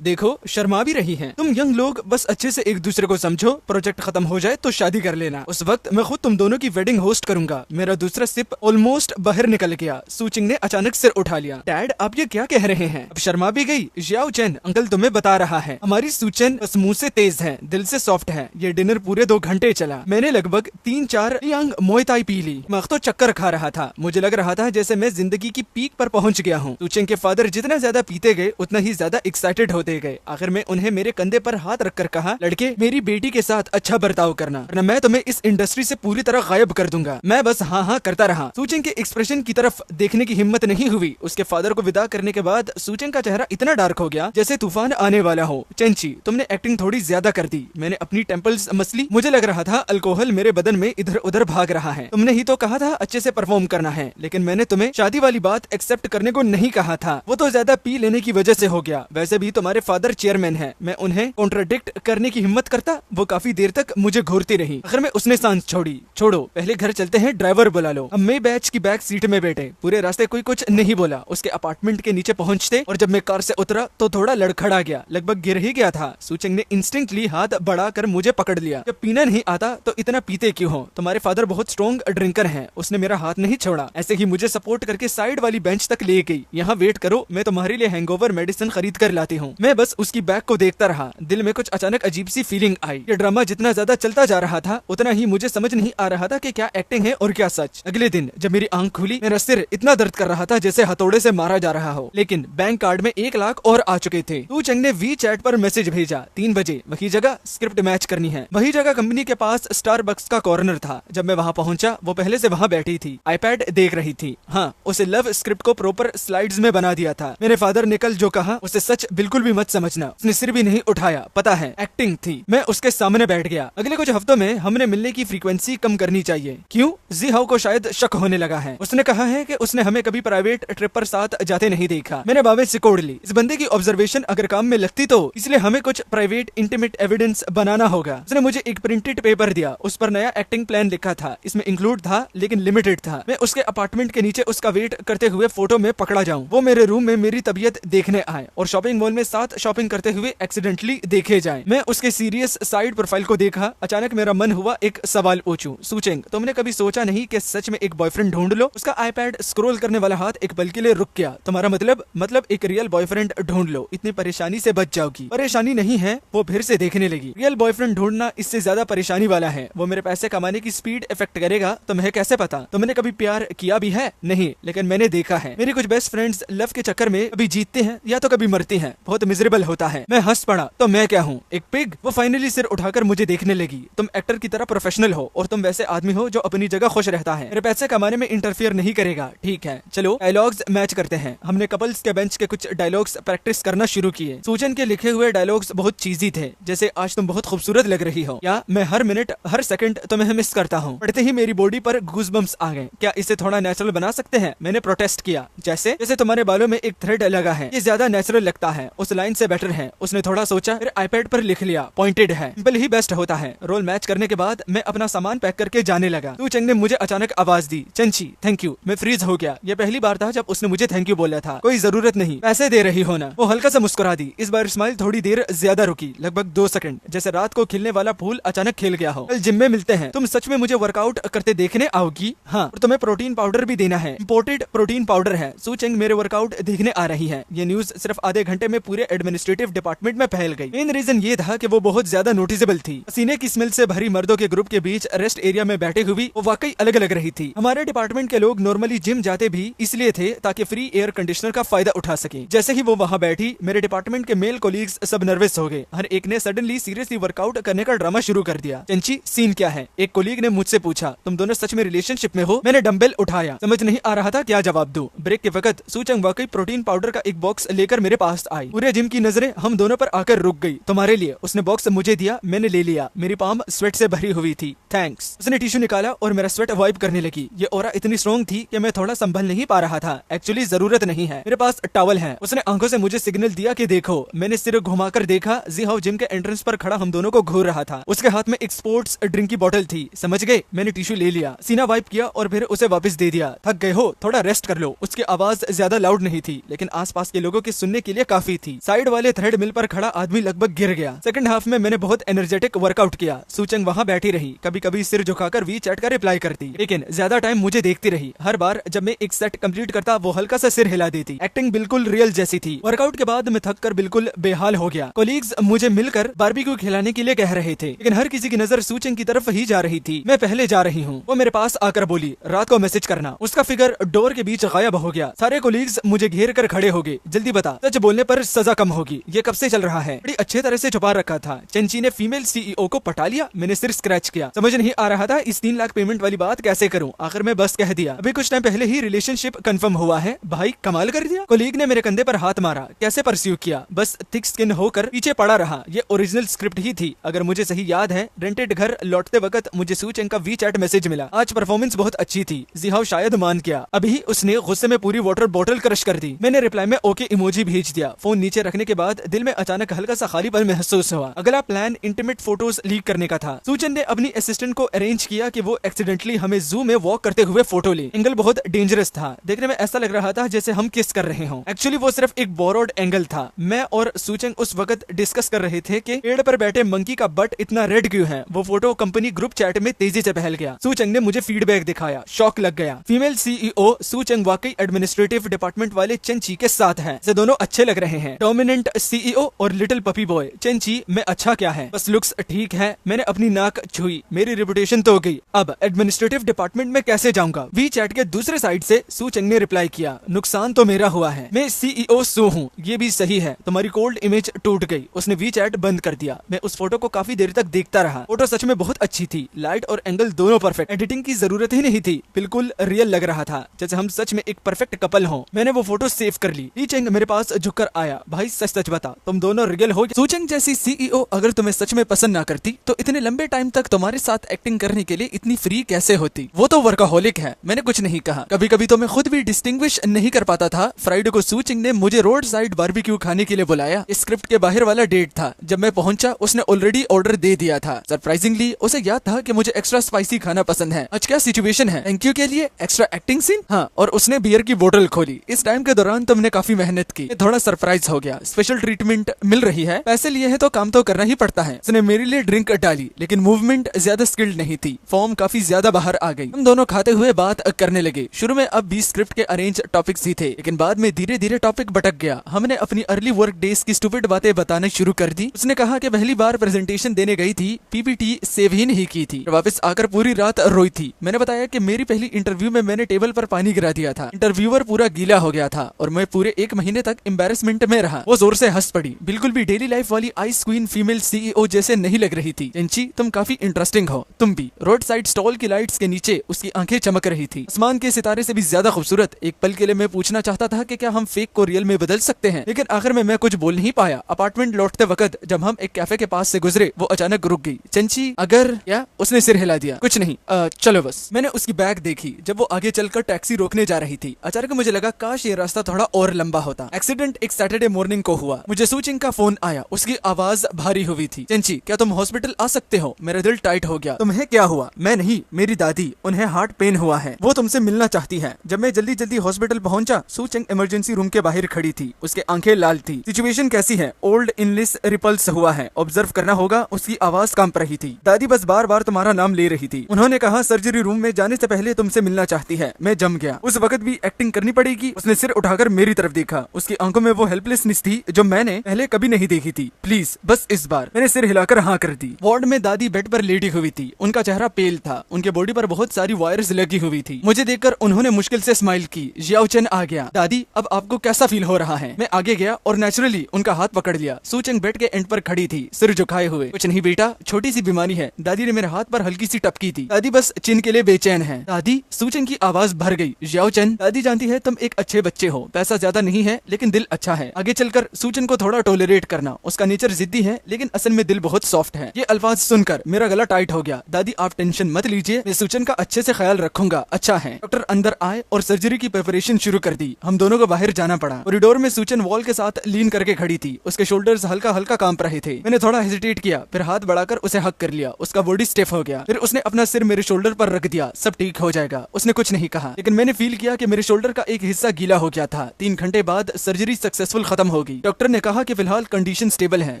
देखो, शर्मा भी रही है। तुम यंग लोग बस अच्छे से एक दूसरे को समझो। प्रोजेक्ट खत्म हो जाए तो शादी कर लेना। उस वक्त मैं खुद तुम दोनों की वेडिंग होस्ट करूंगा। मेरा दूसरा सिप ऑलमोस्ट बाहर निकल गया। सूचंग ने अचानक सिर उठा लिया। डैड, आप ये क्या कह रहे हैं? अब शर्मा भी गई। जियाओ चेन, अंकल तुम्हें बता रहा है, हमारी सूचन बस मुंह से तेज है, दिल से सॉफ्ट है। ये डिनर पूरे 2 घंटे चला। मैंने लगभग 3-4 यांग मोय थाई पी ली। मैं तो चक्कर खा रहा था। मुझे लग रहा था जैसे मैं जिंदगी की पीक पर पहुंच गया हूँ। सूचेंग के फादर जितना ज्यादा पीते गए उतना ही ज्यादा एक्साइटेड होते गए। आखिर में उन्हें मेरे कंधे पर हाथ रखकर कहा, लड़के मेरी बेटी के साथ अच्छा बर्ताव करना वरना मैं तुम्हें इस इंडस्ट्री से पूरी तरह गायब कर दूंगा। मैं बस हाँ हाँ करता रहा। सूचेंग के एक्सप्रेशन की तरफ देखने की हिम्मत नहीं हुई। उसके फादर को विदा करने के बाद सूचेंग का चेहरा इतना डार्क हो गया जैसे तूफान आने वाला हो। चेंची, तुमने एक्टिंग थोड़ी ज्यादा कर दी। मैंने अपनी टेम्पल्स मसली। मुझे लग रहा था अल्कोहल मेरे बदन में इधर उधर भाग रहा है। तुमने ही तो कहा था अच्छे से परफॉर्म करना है, लेकिन मैंने तुम्हें शादी वाली बात एक्सेप्ट करने को नहीं कहा था। वो तो ज्यादा पी लेने की वजह से हो गया। वैसे भी तुम्हारे फादर चेयरमैन है। मैं उन्हें कॉन्ट्राडिक्ट करने की हिम्मत करता। वो काफी देर तक मुझे घूरती रही। आखिर में उसने सांस छोड़ी। छोड़ो, पहले घर चलते हैं, ड्राइवर बुला लो। हम मैं बैच की बैक सीट में बैठे। पूरे रास्ते कोई कुछ नहीं बोला। उसके अपार्टमेंट के नीचे पहुंचते और जब मैं कार से उतरा तो थोड़ा लड़खड़ा गया, लगभग गिर ही गया था। सूचेंग ने इंस्टिंक्टली हाथ बढ़ाकर मुझे पकड़ लिया। जब पीना नहीं आता तो इतना पीते क्यों हो? तुम्हारे फादर बहुत स्ट्रॉन्ग ड्रिंकर हैं। उसने मेरा हाथ नहीं छोड़ा। ऐसे ही मुझे सपोर्ट करके साइड वाली बेंच तक ले गई। यहाँ वेट करो, मैं तुम्हारे लिए हैंगओवर मेडिसिन खरीद कर लाती हूँ। मैं बस उसकी बैग को देखता रहा। दिल में कुछ अचानक अजीब सी फीलिंग आई। ये ड्रामा जितना ज्यादा चलता जा रहा था उतना ही मुझे समझ नहीं आ रहा था कि क्या एक्टिंग है और क्या सच। अगले दिन जब मेरी आंख खुली, मेरा सिर इतना दर्द कर रहा था जैसे हथौड़े से मारा जा रहा हो। लेकिन बैंक कार्ड में 1 लाख और आ चुके थे। सूचेंग ने वी चैट पर मैसेज भेजा, 3 बजे वही जगह स्क्रिप्ट मैच करनी है। वही जगह कंपनी के पास स्टारबक्स का कॉर्नर था। जब मैं वहाँ पहुंचा वो पहले से वहाँ बैठी थी, आईपैड देख रही थी। हाँ, उसे लव स्क्रिप्ट को प्रॉपर स्लाइड्स में बना दिया था। मेरे फादर ने कल जो कहा उसे सच बिल्कुल भी मत समझना। उसने सिर भी नहीं उठाया। पता है एक्टिंग थी। मैं उसके सामने बैठ गया। अगले कुछ हफ्तों में हमने मिलने की फ्रीक्वेंसी कम करनी चाहिए। क्यों? जी हाउ को शायद शक होने लगा है। उसने कहा है कि उसने हमें कभी प्राइवेट ट्रिप पर साथ जाते नहीं देखा। मैंने बाबे सिकोड़ ली। इस बंदे की ऑब्जर्वेशन अगर काम में लगती तो, इसलिए हमें कुछ प्राइवेट इंटीमेट एविडेंस बनाना होगा। उसने मुझे एक प्रिंटेड पेपर दिया। उस पर नया एक्टिंग प्लान लिखा था। इसमें इंक्लूड था लेकिन लिमिटेड था। मैं उसके अपार्टमेंट के नीचे उसका वेट करते हुए फोटो में पकड़ा जाऊं। वो मेरे रूम में मेरी तबीयत देखने आए और शॉपिंग मॉल में साथ शॉपिंग करते हुए एक्सीडेंटली देखे जाए। मैं उसके सीरियस साइड प्रोफाइल को देखा। अचानक मेरा मन हुआ एक सवाल पूछूं। सूचेंग, तुमने कभी सोचा नहीं कि सच में एक बॉयफ्रेंड ढूंढ लो? उसका आईपैड स्क्रॉल करने वाला हाथ एक पल के लिए रुक गया। तुम्हारा मतलब एक रियल बॉयफ्रेंड ढूंढ लो, इतनी परेशानी से बच जाओगी। परेशानी नहीं है, वो फिर से देखने लगी। रियल बॉयफ्रेंड ढूंढना इससे ज्यादा परेशानी वाला है। वो मेरे पैसे कमाने की स्पीड इफेक्ट करेगा। तुम्हें कैसे पता? तुमने कभी प्यार किया भी है? नहीं, लेकिन मैंने देखा है। मेरे कुछ बेस्ट फ्रेंड्स लव के चक्कर में कभी जीतते हैं या तो कभी मरते हैं। बहुत मिजरेबल होता है। मैं हंस पड़ा। तो मैं क्या हूँ, एक पिग? वो फाइनली सिर उठाकर मुझे देखने लगी। तुम एक्टर की तरह प्रोफेशनल हो और तुम वैसे आदमी हो जो अपनी जगह खुश रहता है। मेरे पैसे कमाने में इंटरफियर नहीं करेगा। ठीक है, चलो डायलॉग्स मैच करते हैं। हमने कपल्स के बेंच के कुछ डायलॉग्स प्रैक्टिस करना शुरू किए। सूचन के लिखे हुए डायलॉग्स बहुत चीजी थे, जैसे आज तुम बहुत खूबसूरत लग रही हो, या मैं हर मिनट हर सेकंड तुम्हें मिस करता हूँ। पढ़ते ही मेरी बॉडी पर गूज़बम्प्स आ गए। क्या इसे थोड़ा नेचुरल बना सकते हैं? मैंने प्रोटेस्ट किया। जैसे तुम्हारे बालों में एक थ्रेड लगा है, ये ज्यादा नेचुरल लगता है, उस लाइन से बेटर है। उसने थोड़ा सोचा, फिर आईपैड पर लिख लिया, पॉइंटेड है, सिंपल ही बेस्ट होता है। रोल मैच करने के बाद मैं अपना सामान पैक करके जाने लगा। सूचेंग ने मुझे अचानक आवाज दी, चंची थैंक यू। मैं फ्रीज हो गया। ये पहली बार था जब उसने मुझे थैंक यू बोला था। कोई जरूरत नहीं, पैसे दे रही हो ना। वो हल्का सा मुस्कुरा दी। इस बार स्माइल थोड़ी देर ज्यादा रुकी, लगभग 2 सेकंड, जैसे रात को खिलने वाला फूल अचानक खिल गया हो। कल जिम में मिलते हैं। तुम सच में मुझे वर्कआउट करते देखने आओगी? हाँ, और तुम्हें प्रोटीन पाउडर भी देना है। इंपोर्टेड प्रोटीन पाउडर है। सूचेंग मेरे वर्कआउट देखने आ रही है। ये न्यूज सिर्फ आधे घंटे में पूरे एडमिनिस्ट्रेटिव डिपार्टमेंट में फैल गई। मेन रीजन ये था कि वो बहुत ज्यादा नोटिसेबल थी। पसीने की स्मेल से भरी मर्दों के ग्रुप के बीच रेस्ट एरिया में बैठे हुई वो वाकई अलग लग रही थी। हमारे डिपार्टमेंट के लोग नॉर्मली जिम जाते भी इसलिए थे ताकि फ्री एयर कंडीशनर का फायदा उठा सके। जैसे ही वो वहाँ बैठी, मेरे डिपार्टमेंट के मेल कोलीग्स सब नर्वस हो गए। हर एक ने सडनली सीरियसली वर्कआउट करने का ड्रामा शुरू कर दिया। चंची सीन क्या है? एक कोलीग ने मुझसे पूछा, तुम दोनों सच में रिलेशनशिप में हो? मैंने डंबल उठाया, समझ नहीं आ रहा था क्या जवाब दूं। ब्रेक के वक्त सूचंग वाकई प्रोटीन पाउडर का एक बॉक्स लेकर मेरे पास आई। पूरे जिम की नजरें हम दोनों पर आकर रुक गई। तुम्हारे लिए। उसने बॉक्स मुझे दिया, मैंने ले लिया। मेरी पाम स्वेट से भरी हुई थी। थैंक्स। उसने टिश्यू निकाला और मेरा स्वेट वाइप करने लगी। ये ऑरा इतनी स्ट्रॉन्ग थी कि मैं थोड़ा संभल नहीं पा रहा था। एक्चुअली जरूरत नहीं है, मेरे पास टॉवल है। उसने आंखों से मुझे सिग्नल दिया कि देखो। मैंने सिर घुमाकर देखा। जी हाउ जिम के एंट्रेंस पर खड़ा हम दोनों को घूर रहा था। उसके हाथ में एक स्पोर्ट्स ड्रिंक की बोतल थी। समझ गए? मैंने टिश्यू ले लिया, सीना वाइप किया और फिर उसे वापस दे दिया। थक गए हो? थोड़ा रेस्ट कर लो। उसकी आवाज ज्यादा लाउड नहीं थी, लेकिन आसपास के लोगों के सुनने के लिए काफी थी। साइड वाले थ्रेड मिल पर खड़ा आदमी लगभग गिर गया। सेकंड हाफ में मैंने बहुत एनर्जेटिक वर्कआउट किया। सूचंग वहाँ बैठी रही, कभी कभी सिर झुकाकर वी चैट का रिप्लाई करती, लेकिन ज्यादा टाइम मुझे देखती रही। हर बार जब मैं एक सेट कंप्लीट करता वो हल्का सा सिर हिला देती। एक्टिंग बिल्कुल रियल जैसी थी। वर्कआउट के बाद मैं थक कर बिल्कुल बेहाल हो गया। कोलीग्स मुझे मिलकर बार बारबेक्यू खिलाने के लिए कह रहे थे, लेकिन हर किसी की नजर सूचेंग की तरफ ही जा रही थी। मैं पहले जा रही हूँ। वो मेरे पास आकर बोली, रात को मैसेज करना। उसका फिगर डोर के बीच गायब हो गया। सारे कोलीग्स मुझे घेर कर खड़े हो गए। जल्दी बता, सच बोलने पर सजा कम होगी। ये कब से चल रहा है? बड़ी अच्छे तरह से छुपा रखा था। चेंची ने फीमेल सीईओ को पटा लिया। मैंने सिर स्क्रैच किया। समझ नहीं आ रहा था इस 3 लाख पेमेंट वाली बात कैसे करूं। आखिर में बस कह दिया। अभी कुछ टाइम पहले ही रिलेशनशिप कंफर्म हुआ है। भाई कमाल कर दिया। कोलीग ने मेरे कंधे पर हाथ मारा। कैसे परस्यू किया? बस थिक स्किन होकर पीछे पड़ा रहा। ये ओरिजिनल स्क्रिप्ट ही थी। अगर मुझे सही याद है, रेंटेड घर लौटते वक्त मुझे सूचेंग का वी चैट मैसेज मिला। आज परफॉर्मेंस बहुत अच्छी थी। जिहाव शायद मान गया। अभी उसने गुस्से में पूरी वाटर बोतल क्रश कर दी। मैंने रिप्लाई में ओके इमोजी भेज दिया। फोन नीचे रखने के बाद दिल में अचानक हल्का सा खालीपन महसूस हुआ। अगला प्लान इंटीमेट फोटोज लीक करने का था। सूचन ने अपनी असिस्टेंट को अरेंज किया कि वो एक्सीडेंटली हमें जू में वॉक करते हुए फोटो ले। एंगल बहुत डेंजरस था। देखने में ऐसा लग रहा था जैसे हम किस कर रहे हों। एक्चुअली वो सिर्फ एक बोरोड एंगल था। मैं और सूचन उस वक्त डिस्कस कर रहे थे कि पेड़ पर बैठे मंकी का बट इतना रेड क्यों है। वो फोटो कंपनी ग्रुप चैट में तेजी से फैल गया। सूचंग ने मुझे फीडबैक दिखाया। शॉक लग गया। फीमेल सीईओ सूचंग वाकई एडमिनिस्ट्रेटिव डिपार्टमेंट वाले चेंची के साथ है। ये दोनों अच्छे लग रहे हैं। डोमिनेंट सीईओ और लिटिल पपी बॉय। चेंची में अच्छा क्या है, बस लुक्स ठीक है। मैंने अपनी नाक छुई। मेरी रेपुटेशन तो हो गई। अब एडमिनिस्ट्रेटिव डिपार्टमेंट में कैसे जाऊंगा? वी चैट के दूसरे साइड से सूचंग ने रिप्लाई किया, नुकसान तो मेरा हुआ है। मैं सीईओ सू हूँ। ये भी सही है। तुम्हारी कोल्ड इमेज टूट गई। उसने वी चैट बंद कर दिया। मैं उस फोटो को काफी देर तक देखता रहा। फोटो सच में बहुत अच्छी थी। लाइट और एंगल दोनों परफेक्ट। एडिटिंग की जरूरत ही नहीं थी। बिल्कुल रियल लग रहा था, जैसे हम सच में एक परफेक्ट कपल हो। मैंने वो फोटो सेव कर ली। सूचंग मेरे पास झुककर आया। भाई सच सच बता, तुम दोनों रियल हो? सूचंग जैसी सीईओ अगर तुम्हें सच में पसंद ना करती तो इतने लंबे टाइम तक तुम्हारे साथ एक्टिंग करने के लिए इतनी फ्री कैसे होती? वो तो वर्काहोलिक है। मैंने कुछ नहीं कहा। कभी कभी तो मैं खुद भी डिस्टिंग्विश नहीं कर पाता था। फ्राइडे को सूचंग ने मुझे रोड साइड बारबेक्यू खाने के लिए बुलाया। स्क्रिप्ट के बाहर वाला डेट था। जब मैं पहुंचा उसने ऑलरेडी ऑर्डर दे दिया था। सरप्राइजिंगली उसे याद था कि मुझे एक्स्ट्रा स्पाइसी खाना पसंद है। आज क्या सिचुएशन है? थैंक यू के लिए एक्स्ट्रा एक्टिंग सीन। हाँ, और उसने बियर की बोतल खोली। इस टाइम के दौरान तुमने काफी मेहनत की। थोड़ा सरप्राइज हो गया। स्पेशल ट्रीटमेंट मिल रही है। पैसे लिए हैं तो काम तो करना ही पड़ता है। उसने मेरे लिए ड्रिंक डाली, लेकिन मूवमेंट ज्यादा स्किल्ड नहीं थी। फॉर्म काफी ज्यादा बाहर आ गई। हम दोनों खाते हुए बात करने लगे। शुरू में अब 20 स्क्रिप्ट के अरेंज टॉपिक्स ही थे, लेकिन बाद में धीरे धीरे टॉपिक भटक गया। हमने अपनी अर्ली वर्क डेज की स्टूपिड बातें बताना शुरू कर दी। उसने कहा कि पहली बार प्रेजेंटेशन देने गई थी, पीपीटी सेव ही नहीं की थी। वापस आकर पूरी रात रोई थी। मैंने बताया कि मेरी पहली इंटरव्यू में मैंने टेबल पर पानी गिरा दिया था। इंटरव्यूअर पूरा गीला हो गया था और मैं पूरे 1 महीने तक एम्बेरसमेंट में रहा। वो जोर से हंस पड़ी। बिल्कुल भी डेली लाइफ वाली आइस क्वीन फीमेल सीईओ जैसे नहीं लग रही थी। चेंची, तुम काफी इंटरेस्टिंग हो। तुम भी। रोड साइड स्टॉल की लाइट्स के नीचे उसकी आंखें चमक रही थी। आसमान के सितारे से भी ज्यादा खूबसूरत। एक पल के लिए मैं पूछना चाहता था कि क्या हम फेक को रियल में बदल सकते हैं, लेकिन आखिर में मैं कुछ बोल नहीं पाया। अपार्टमेंट लौटते वक्त जब हम एक कैफे के पास से गुजरे, वो अचानक रुक गई। चेंची, अगर क्या? उसने सिर हिला दिया। कुछ नहीं, चलो बस। मैंने उसकी बैग देखी जब वो आगे चलकर टैक्सी रोकने जा रही थी। अचानक मुझे लगा काश ये रास्ता थोड़ा और लंबा होता। एक्सीडेंट एक सैटरडे मॉर्निंग को हुआ। मुझे सूचिंग का फोन आया। उसकी आवाज भारी हुई थी। चेंची, क्या तुम हॉस्पिटल आ सकते हो? मेरा दिल टाइट हो गया। तुम्हें क्या हुआ? मैं नहीं, मेरी दादी, उन्हें हार्ट पेन हुआ है। वो तुमसे मिलना चाहती है। जब मैं जल्दी जल्दी हॉस्पिटल पहुंचा, सूचिंग इमरजेंसी रूम के बाहर खड़ी थी। उसके आंखें लाल थी। सिचुएशन कैसी है? ओल्ड इनलिस रिपल्स हुआ है। ऑब्जर्व करना होगा। उसकी आवाज कांप रही थी। दादी बस बार बार तुम्हारा नाम ले रही थी। उन्होंने कहा सर्जरी रूम में जाने से पहले तुमसे मिलना चाहती है। मैं जम गया। उस वक्त भी एक्टिंग करनी पड़ेगी। उसने सिर उठाकर मेरी तरफ देखा। उसकी आंखों में वो हेल्पलेसनेस थी जो मैंने पहले कभी नहीं देखी थी। प्लीज, बस इस बार। मैंने सिर हिलाकर हाँ कर दी। वार्ड में दादी बेड पर लेटी हुई थी। उनका चेहरा पेल था। उनके बॉडी पर बहुत सारी वायर्स लगी हुई थी। मुझे देखकर उन्होंने मुश्किल से स्माइल की। जियाओ चेन आ गया। दादी, अब आपको कैसा फील हो रहा है? मैं आगे गया और नेचुरली उनका हाथ पकड़ लिया। सूचंग बेड के एंड पर खड़ी थी, सिर झुकाए हुए। कुछ नहीं बेटा, छोटी सी बीमारी है। दादी ने मेरे हाथ पर हल्की सी टपकी थी। दादी बस चिन के लिए बेचैन है। दादी, सूचंग की आवाज भर गई। जियाओ चेन, दादी जानती है तुम एक अच्छे बच्चे हो। पैसा ज्यादा नहीं है, लेकिन दिल अच्छा है। आगे चलकर सूचन को थोड़ा टॉलरेट करना। उसका नेचर जिद्दी है, लेकिन असल में दिल बहुत सॉफ्ट है। ये अल्फाज सुनकर मेरा गला टाइट हो गया। दादी, आप टेंशन मत लीजिए, मैं सूचन का अच्छे से ख्याल रखूंगा। अच्छा है। डॉक्टर अंदर आए और सर्जरी की प्रिपरेशन शुरू कर दी। हम दोनों को बाहर जाना पड़ा। कॉरिडोर में सूचन वॉल के साथ लीन करके खड़ी थी। उसके शोल्डर्स हल्का हल्का कांप रहे थे। मैंने थोड़ा हेजिटेट किया, फिर हाथ बढ़ाकर उसे हक कर लिया। उसका बॉडी स्टिफ हो गया। फिर उसने अपना सिर मेरे शोल्डर पर रख दिया। सब ठीक हो जाएगा। उसने कुछ नहीं कहा, लेकिन मैंने फील किया कि मेरे शोल्डर का एक हिस्सा गीला हो गया था। 3 घंटे बाद सर्जरी सक्सेसफुल खत्म होगी। डॉक्टर ने कहा कि फिलहाल कंडीशन स्टेबल है।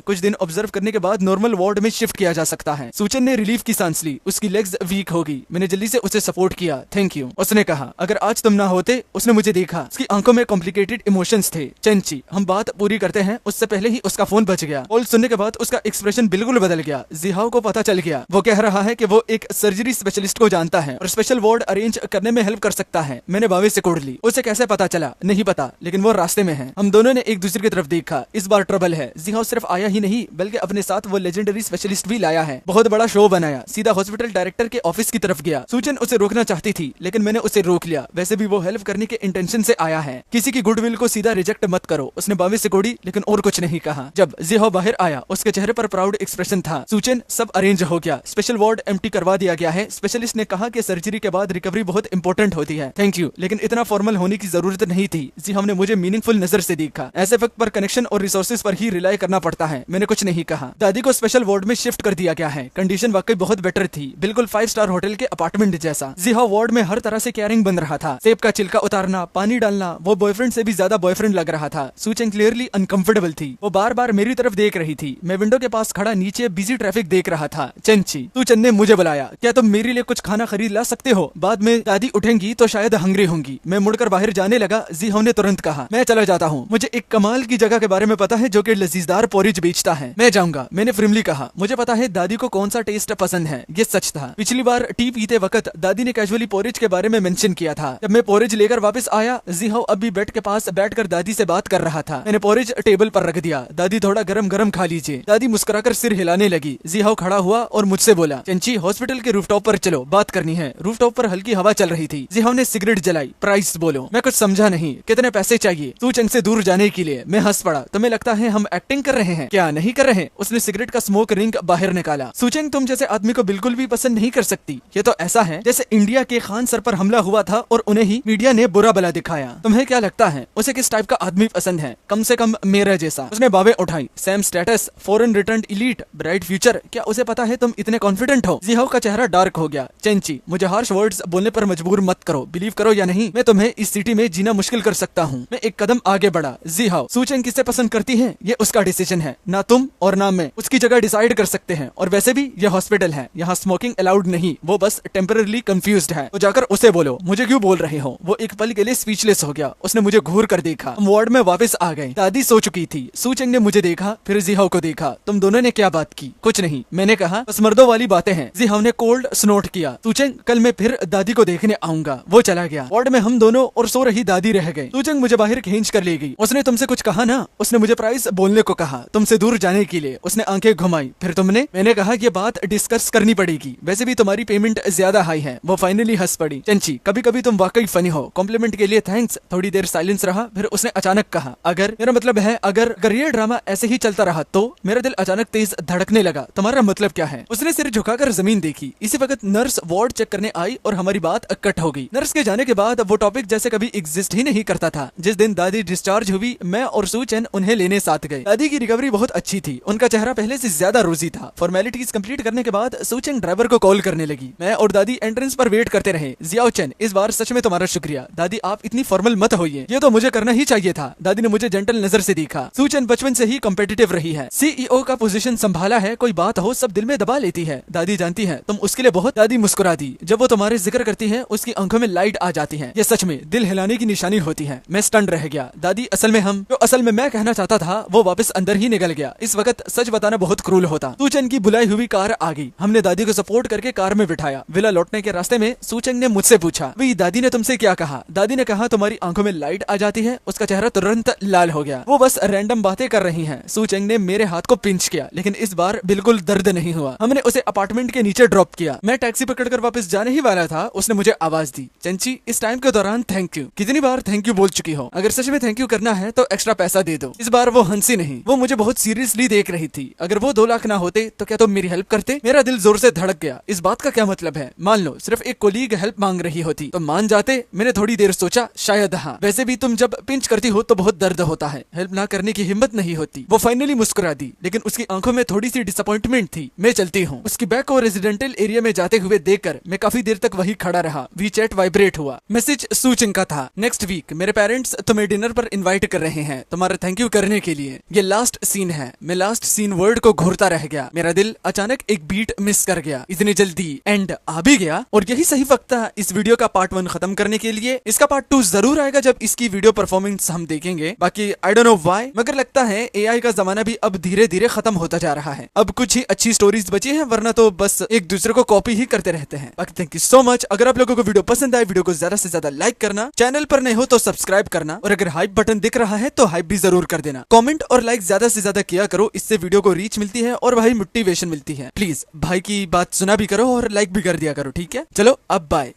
कुछ दिन ऑब्जर्व करने के बाद नॉर्मल वार्ड में शिफ्ट किया जा सकता है। सूचन ने रिलीफ की सांस ली। उसकी लेग्स वीक होगी। मैंने जल्दी से उसे सपोर्ट किया। Thank you. उसने कहा, अगर आज तुम ना होते। उसने मुझे देखा। उसकी आंखों में कॉम्प्लिकेटेड इमोशंस थे। चेंची, हम बात पूरी करते हैं। उससे पहले ही उसका फोन बज गया। कॉल सुनने के बाद उसका एक्सप्रेशन बिल्कुल बदल गया। जिहाओ को पता चल गया, वो कह रहा है कि वो एक सर्जरी स्पेशलिस्ट को जानता है और स्पेशल वार्ड अरेंज करने में हेल्प कर सकता है। मैंने बावे से कोड ली। उसे कैसे पता चला नहीं पता, लेकिन वो रास्ते में है। हम दोनों ने एक दूसरे की तरफ देखा। इस बार ट्रबल है। जिहाओ सिर्फ आया ही नहीं बल्कि अपने साथ वो लेजेंडरी स्पेशलिस्ट भी लाया है। बहुत बड़ा शो बनाया, सीधा हॉस्पिटल डायरेक्टर के ऑफिस की तरफ गया। सूचन उसे रोकना चाहती थी लेकिन मैंने उसे रोक लिया। वैसे भी वो हेल्प करने के इंटेंशन से आया है, किसी की गुडविल को सीधा रिजेक्ट मत करो। उसने बावे से कोड़ी लेकिन और कुछ नहीं कहा। जब जिहाओ बाहर आया उसके चेहरे पर प्राउड एक्सप्रेशन था। सूचन सब अरेंज हो गया, स्पेशल वार्ड एम्प्टी करवा दिया गया है। स्पेशलिस्ट ने कहा कि सर्जरी के बाद रिकवरी बहुत इंपॉर्टेंट होती है। थैंक यू, लेकिन इतना फॉर्मल होने की जरूरत नहीं थी। जिहाओ ने मुझे मीनिंगफुल नजर से देखा। ऐसे वक्त पर कनेक्शन और रिसोर्सेज पर ही रिलाई करना पड़ता है। मैंने कुछ नहीं कहा। दादी को स्पेशल वार्ड में शिफ्ट कर दिया गया है। कंडीशन वाकई बहुत बेटर थी, बिल्कुल 5 स्टार होटल के अपार्टमेंट जैसा। जिहाओ वार्ड में हर तरह से केयरिंग बन रहा था। सेब का छिलका उतारना, पानी डालना, वो बॉयफ्रेंड से भी ज्यादा बॉयफ्रेंड लग रहा था। सूचन क्लियरली अनकंफर्टेबल थी। वो बार बार मेरी तरफ देख रही थी। मैं विंडो के पास खड़ा नीचे बिजी ट्रैफिक देख रहा था। चंची, सूचन ने मुझे बुलाया। क्या तुम मेरे लिए कुछ खाना खरीद ला सकते हो? बाद में दादी उठेंगी तो शायद हंग्री होंगी। मैं मुड़कर बाहर जाने लगा। जिहाओ ने तुरंत कहा, मैं चला जाता हूँ। मुझे एक कमाल की जगह के बारे में पता है जो कि लजीजदार पोरिज बेचता है। मैं जाऊंगा। मैंने फ्रिमली कहा, मुझे पता है दादी को कौन सा टेस्ट पसंद है। ये सच था। पिछली बार टी पीते वक्त दादी ने कैजुअली पोरिज के बारे में मेंशन किया था। जब मैं पोरिज लेकर वापस आया, जिहाओ अब भी बेड के पास बैठकर दादी से बात कर रहा था। मैंने पोरिज टेबल पर रख दिया। दादी थोड़ा गरम गरम खा लीजिए। दादी मुस्कुराकर सिर हिलाने लगी। जिहाओ खड़ा हुआ और मुझसे बोला, चंची हॉस्पिटल के रूफटॉप पर चलो, बात करनी है। रूफटॉप पर हल्की हवा चल रही थी। जिहाओ ने सिगरेट जलाई। प्राइस बोलो। मैं कुछ समझा नहीं। कितने पैसे चाहिए? सूचन से दूर जाने के लिए। मैं हंस पड़ा। तुम्हें लगता है हम एक्टिंग कर रहे हैं? क्या नहीं कर रहे? उसने सिगरेट का स्मोक रिंग बाहर निकाला। सूचन तुम जैसे आदमी को बिल्कुल भी पसंद नहीं कर सकती। ये तो ऐसा है जैसे इंडिया के खान सर पर हमला हुआ था और उन्हें ही मीडिया ने बुरा भला दिखाया। तुम्हें क्या लगता है उसे किस टाइप का आदमी पसंद है? कम से कम मेरा जैसा। उसने बाबे उठाई। Same status, foreign return elite, bright future. क्या उसे पता है तुम इतने कॉन्फिडेंट हो? जिहाओ का चेहरा डार्क हो गया। चेंची, मुझे हार्श वर्ड्स बोलने पर मजबूर मत करो। बिलीव करो या नहीं, मैं तुम्हें इस सिटी में जीना मुश्किल कर सकता हूँ। मैं एक कदम आगे बढ़ा। जिहाओ, सूचन किसे पसंद करती है ये उसका डिसीजन है, ना तुम और ना मैं उसकी जगह डिसाइड कर सकते हैं। और वैसे भी ये हॉस्पिटल है, यहाँ स्मोकिंग अलाउड नहीं। वो बस टेम्पररी कंफ्यूज्ड है। तो जाकर उसे बोलो, मुझे क्यों बोल रहे हो? वो एक पल के लिए स्पीचलेस हो गया। उसने मुझे घूर कर देखा। हम वार्ड में वापस आ गए। दादी सो चुकी थी। सूचन ने मुझे देखा, फिर जिहाओ को देखा। तुम दोनों ने क्या बात की? कुछ नहीं, मैंने कहा बस मर्दों वाली बातें हैं। जिहाओ ने कोल्ड स्नोट किया। सूचन, कल मैं फिर दादी को देखने आऊंगा। वो चला गया। वार्ड में हम दोनों और सो रही दादी रह गए। सूचन मुझे बाहर खींच कर ले गई। उसने तुमसे कुछ कहा ना? उसने मुझे प्राइस बोलने को कहा, तुमसे दूर जाने के लिए। उसने आंखें घुमाई। फिर तुमने? मैंने कहा ये बात डिस्कस करनी पड़ेगी। वैसे भी तुम्हारी पेमेंट ज्यादा हाई है। वो फाइनली हंस पड़ी। चंची, कभी कभी तुम वाकई फनी हो। कॉम्प्लीमेंट के लिए थैंक्स। थोड़ी देर साइलेंस रहा। फिर उसने अचानक कहा, अगर मेरा मतलब है अगर ये ड्रामा ऐसे ही चलता रहा तो। मेरा दिल अचानक तेज धड़कने लगा। तुम्हारा मतलब क्या है? उसने सिर झुकाकर जमीन देखी। इसी वक्त नर्स वार्ड चेक करने आई और हमारी बात कट हो गई। नर्स के जाने के बाद वो टॉपिक जैसे कभी एग्जिस्ट ही नहीं करता था। जिस दिन दादी डिस्चार्ज हुई, मैं और सूचन उन्हें लेने साथ गए। दादी की रिकवरी बहुत अच्छी थी। उनका चेहरा पहले से ज्यादा रोजी था। फॉर्मेलिटीज कंप्लीट करने के बाद सूचन ड्राइवर को कॉल करने लगी। मैं और दादी एंट्रेंस पर वेट करते रहे। जियाओ चेन, इस बार सच में तुम्हारा शुक्रिया। दादी, आप इतनी फॉर्मल मत होइए। ये तो मुझे करना ही चाहिए था। दादी ने मुझे जेंटल नजर से देखा। सूचन बचपन से ही कॉम्पिटिटिव रही है। सीईओ का पोजीशन संभाला है। कोई बात हो सब दिल में दबा लेती है। दादी जानती है तुम उसके लिए बहुत। दादी मुस्कुरा दी। जब वो तुम्हारे जिक्र करती है उसकी आंखों में लाइट आ जाती है। ये सच में दिल हिलाने की निशानी होती है। मैं स्टन रह गया। दादी, असल में मैं कहना चाहता था वो वापस अंदर ही निकल गया। इस वक्त सच बताना बहुत क्रूल होता। सूचन की बुलाई हुई कार आ गई। हमने दादी को सपोर्ट करके कार में बिठाया। विला लौटने के रास्ते में सूचन ने मुझसे पूछा, भाई दादी ने तुमसे क्या कहा? दादी ने कहा तुम्हारी आंखों में लाइट आ जाती है। उसका चेहरा तुरंत लाल हो गया। वो बस रैंडम बातें कर रही हैं। सूचन ने मेरे हाथ को पिंच किया, लेकिन इस बार बिल्कुल दर्द नहीं हुआ। हमने उसे अपार्टमेंट के नीचे ड्रॉप किया। मैं टैक्सी पकड़कर वापस जाने ही वाला था, उसने मुझे आवाज दी, चंची, इस टाइम के दौरान थैंक यू। कितनी बार थैंक यू बोल चुकी हो? अगर सच में थैंक यू करना है तो एक्स्ट्रा पैसा दे दो। इस बार वो हंसी नहीं, वो मुझे बहुत सीरियसली देख रही थी। अगर वो 2 लाख ना होते तो क्या तुम मेरी हेल्प करते? मेरा दिल जोर से धड़क गया। इस बात का क्या मतलब है? मान लो सिर्फ एक कोलीग हेल्प मांग रही होती तो मान जाते? मैंने थोड़ी देर सोचा, शायद हाँ। वैसे भी तुम जब पिंच करती हो तो बहुत दर्द होता है, हेल्प ना करने की हिम्मत नहीं होती। वो फाइनली मुस्कुरा दी, लेकिन उसकी आंखों में थोड़ी सी डिसअपॉइंटमेंट थी। मैं चलती हूँ। उसकी बैग को रेजिडेंटल एरिया में जाते हुए देखकर मैं काफी देर तक वही खड़ा रहा। वीचैट वाइब्रेट हुआ। मैसेज सूचन का था, नेक्स्ट वीक मेरे पेरेंट्स तुम्हें डिनर पर इनवाइट कर रहे हैं तुम्हारा थैंक यू करने के लिए। ये लास्ट सीन है। मैं लास्ट सीन वर्ड को घूरता रह गया। मेरा दिल अचानक एक बीट मिस कर गया। इतनी जल्दी एंड आ भी गया और यही सही वक्त था इस वीडियो का पार्ट 1 खत्म करने के लिए। इसका पार्ट 2 जरूर आएगा जब इसकी वीडियो परफॉर्मेंस हम देखेंगे। बाकी आई डोंट नो व्हाई, मगर लगता है एआई का जमाना भी अब धीरे धीरे धीरे खत्म होता जा रहा है। अब कुछ ही अच्छी स्टोरीज बची हैं, वरना तो बस एक दूसरे को कॉपी ही करते रहते हैं। बाकी थैंक यू सो मच। अगर आप लोगों को वीडियो पसंद आए, वीडियो को ज्यादा से ज्यादा लाइक करना, चैनल पर नए हो तो सब्सक्राइब करना, और अगर हाइप बटन दिख रहा है तो हाइप भी जरूर कर देना। कमेंट और लाइक ज्यादा से ज्यादा किया करो, इससे वीडियो को रीच मिलती है और भाई मोटिवेशन मिलती है। प्लीज भाई की बात सुना भी करो और लाइक भी कर दिया करो, ठीक है? चलो अब बाय।